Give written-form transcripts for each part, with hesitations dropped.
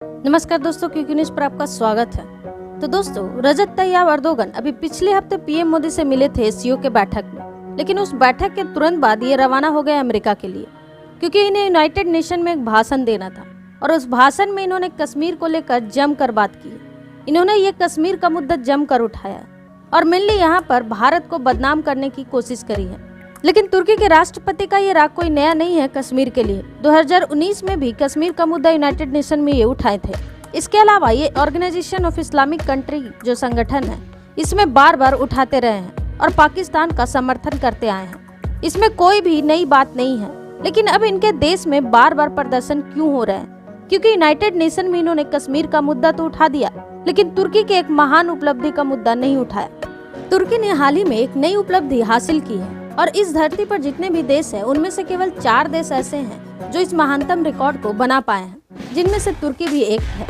नमस्कार दोस्तों, QQ news पर आपका स्वागत है। तो दोस्तों, रजत तय्यप अर्दोगन अभी पिछले हफ्ते पीएम मोदी से मिले थे सीओ के बैठक में, लेकिन उस बैठक के तुरंत बाद ये रवाना हो गए अमेरिका के लिए, क्योंकि इन्हें यूनाइटेड नेशन में एक भाषण देना था। और उस भाषण में इन्होंने कश्मीर को लेकर जमकर बात की। इन्होंने ये कश्मीर का मुद्दा जमकर उठाया और मेनली यहाँ पर भारत को बदनाम करने की कोशिश करी है। लेकिन तुर्की के राष्ट्रपति का ये राग कोई नया नहीं है कश्मीर के लिए। 2019 में भी कश्मीर का मुद्दा यूनाइटेड नेशन में ये उठाए थे। इसके अलावा ये ऑर्गेनाइजेशन ऑफ इस्लामिक कंट्री जो संगठन है, इसमें बार बार उठाते रहे हैं और पाकिस्तान का समर्थन करते आए हैं। इसमें कोई भी नई बात नहीं है। लेकिन अब इनके देश में बार बार प्रदर्शन क्यों हो रहे हैं? क्योंकि यूनाइटेड नेशन में इन्होंने कश्मीर का मुद्दा तो उठा दिया, लेकिन तुर्की के एक महान उपलब्धि का मुद्दा नहीं उठाया। तुर्की ने हाल ही में एक नई उपलब्धि हासिल की है और इस धरती पर जितने भी देश हैं, उनमें से केवल 4 देश ऐसे हैं जो इस महानतम रिकॉर्ड को बना पाए हैं, जिनमें से तुर्की भी एक है।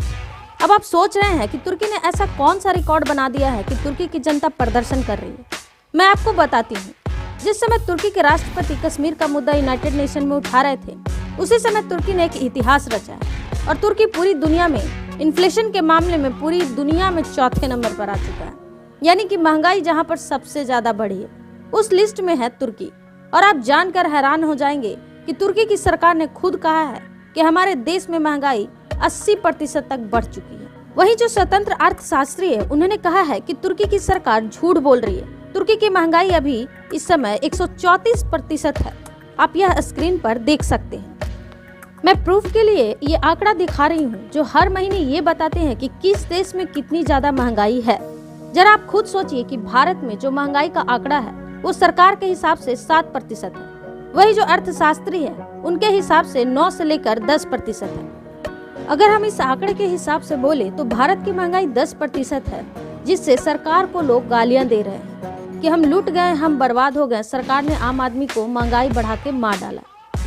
अब आप सोच रहे हैं कि तुर्की ने ऐसा कौन सा रिकॉर्ड बना दिया है कि तुर्की की जनता प्रदर्शन कर रही है। मैं आपको बताती हूँ। जिस समय तुर्की के राष्ट्रपति कश्मीर का मुद्दा यूनाइटेड नेशन में उठा रहे थे, उसी समय तुर्की ने एक इतिहास रचा है और तुर्की पूरी दुनिया में इन्फ्लेशन के मामले में पूरी दुनिया में चौथे नंबर पर आ चुका है। यानी कि महंगाई जहाँ पर सबसे ज्यादा बढ़ी है, उस लिस्ट में है तुर्की। और आप जानकर हैरान हो जाएंगे कि तुर्की की सरकार ने खुद कहा है कि हमारे देश में महंगाई 80% तक बढ़ चुकी है। वहीं जो स्वतंत्र अर्थशास्त्री है, उन्होंने कहा है कि तुर्की की सरकार झूठ बोल रही है। तुर्की की महंगाई अभी इस समय 134% है। आप यह स्क्रीन पर देख सकते हैं। मैं प्रूफ के लिए ये आंकड़ा दिखा रही हूँ, जो हर महीने ये बताते हैं कि किस देश में कितनी ज्यादा महंगाई है। जरा आप खुद सोचिए कि भारत में जो महंगाई का आंकड़ा है, वो सरकार के हिसाब से 7% है। वही जो अर्थशास्त्री है, उनके हिसाब से 9 से लेकर 10% है। अगर हम इस आंकड़े के हिसाब से बोले तो भारत की महंगाई 10% है, जिससे सरकार को लोग गालियां दे रहे हैं कि हम लूट गए, हम बर्बाद हो गए, सरकार ने आम आदमी को महंगाई बढ़ा के मार डाला।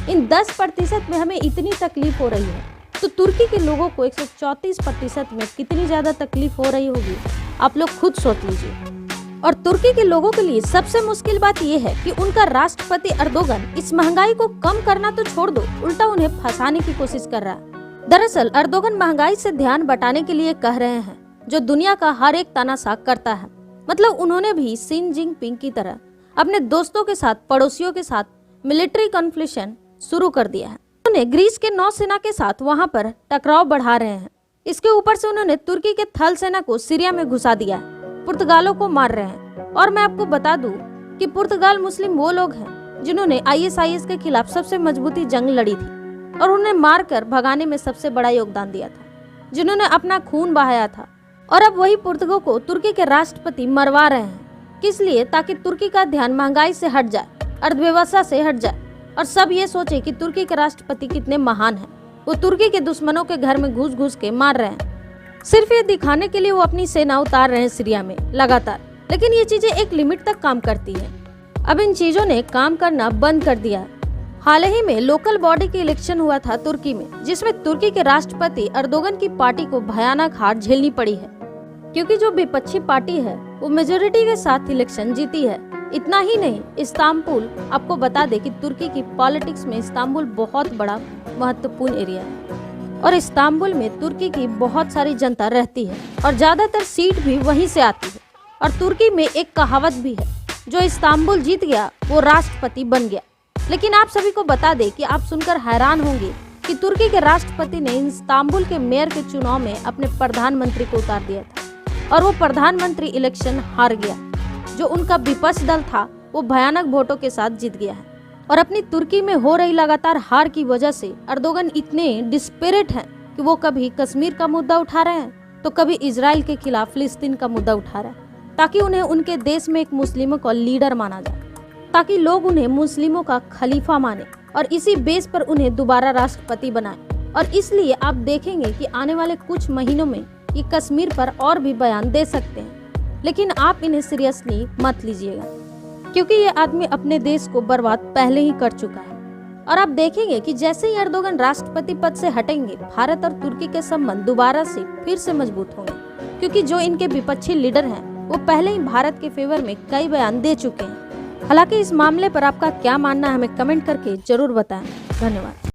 इन 10% में हमें इतनी तकलीफ हो रही है, तो तुर्की के लोगों को 134% में कितनी ज्यादा तकलीफ हो रही होगी, आप लोग खुद सोच लीजिए। और तुर्की के लोगों के लिए सबसे मुश्किल बात यह है कि उनका राष्ट्रपति अर्दोगन इस महंगाई को कम करना तो छोड़ दो, उल्टा उन्हें फंसाने की कोशिश कर रहा है। दरअसल अर्दोगन महंगाई से ध्यान बटाने के लिए कह रहे हैं, जो दुनिया का हर एक तानाशाह करता है। मतलब उन्होंने भी शी जिनपिंग की तरह अपने दोस्तों के साथ, पड़ोसियों के साथ मिलिट्री कॉन्फ्लिक्शन शुरू कर दिया है। उन्होंने ग्रीस के नौसेना के साथ वहाँ पर टकराव बढ़ा रहे हैं। इसके ऊपर से उन्होंने तुर्की के थल सेना को सीरिया में घुसा दिया है, पुर्तगालों को मार रहे हैं। और मैं आपको बता दूं कि पुर्तगाल मुस्लिम वो लोग हैं जिन्होंने आईएसआईएस के खिलाफ सबसे मजबूती जंग लड़ी थी और उन्हें मारकर भगाने में सबसे बड़ा योगदान दिया था, जिन्होंने अपना खून बहाया था। और अब वही पुर्तगाल को तुर्की के राष्ट्रपति मरवा रहे हैं। किस लिए? ताकि तुर्की का ध्यान महंगाई से हट जाए, अर्थव्यवस्था से हट जाए और सब ये सोचे कि तुर्की के राष्ट्रपति कितने महान हैं। वो तुर्की के दुश्मनों के घर में घुस घुस के मार रहे हैं। सिर्फ ये दिखाने के लिए वो अपनी सेना उतार रहे हैं सीरिया में लगातार। लेकिन ये चीजें एक लिमिट तक काम करती है। अब इन चीजों ने काम करना बंद कर दिया। हाल ही में लोकल बॉडी के इलेक्शन हुआ था तुर्की में, जिसमें तुर्की के राष्ट्रपति अर्दोगन की पार्टी को भयानक हार झेलनी पड़ी है, क्योंकि जो विपक्षी पार्टी है वो मेजोरिटी के साथ इलेक्शन जीती है। इतना ही नहीं, इस्तांबुल, आपको बता दे कि तुर्की की पॉलिटिक्स में इस्तांबुल बहुत बड़ा महत्वपूर्ण एरिया है और इस्तांबुल में तुर्की की बहुत सारी जनता रहती है और ज्यादातर सीट भी वहीं से आती है। और तुर्की में एक कहावत भी है, जो इस्तांबुल जीत गया वो राष्ट्रपति बन गया। लेकिन आप सभी को बता दें कि आप सुनकर हैरान होंगे कि तुर्की के राष्ट्रपति ने इस्तांबुल के मेयर के चुनाव में अपने प्रधानमंत्री को उतार दिया था और वो प्रधानमंत्री इलेक्शन हार गया। जो उनका विपक्ष दल था वो भयानक वोटों के साथ जीत गया है। और अपनी तुर्की में हो रही लगातार हार की वजह से अर्दोगन इतने डिस्परेट हैं कि वो कभी कश्मीर का मुद्दा उठा रहे हैं तो कभी इजराइल के खिलाफ फिलिस्तीन का मुद्दा उठा रहे हैं, ताकि उन्हें उनके देश में एक मुस्लिमों का लीडर माना जाए, ताकि लोग उन्हें मुस्लिमों का खलीफा माने और इसी बेस पर उन्हें दोबारा राष्ट्रपति बनाए। और इसलिए आप देखेंगे कि आने वाले कुछ महीनों में ये कश्मीर पर और भी बयान दे सकते हैं। लेकिन आप इन्हें सीरियसली मत लीजिएगा, क्योंकि ये आदमी अपने देश को बर्बाद पहले ही कर चुका है। और आप देखेंगे कि जैसे ही अर्दोगन राष्ट्रपति पद से हटेंगे, भारत और तुर्की के संबंध दोबारा से फिर से मजबूत होंगे, क्योंकि जो इनके विपक्षी लीडर हैं वो पहले ही भारत के फेवर में कई बयान दे चुके हैं। हालांकि इस मामले पर आपका क्या मानना है, हमें कमेंट करके जरूर बताएं। धन्यवाद।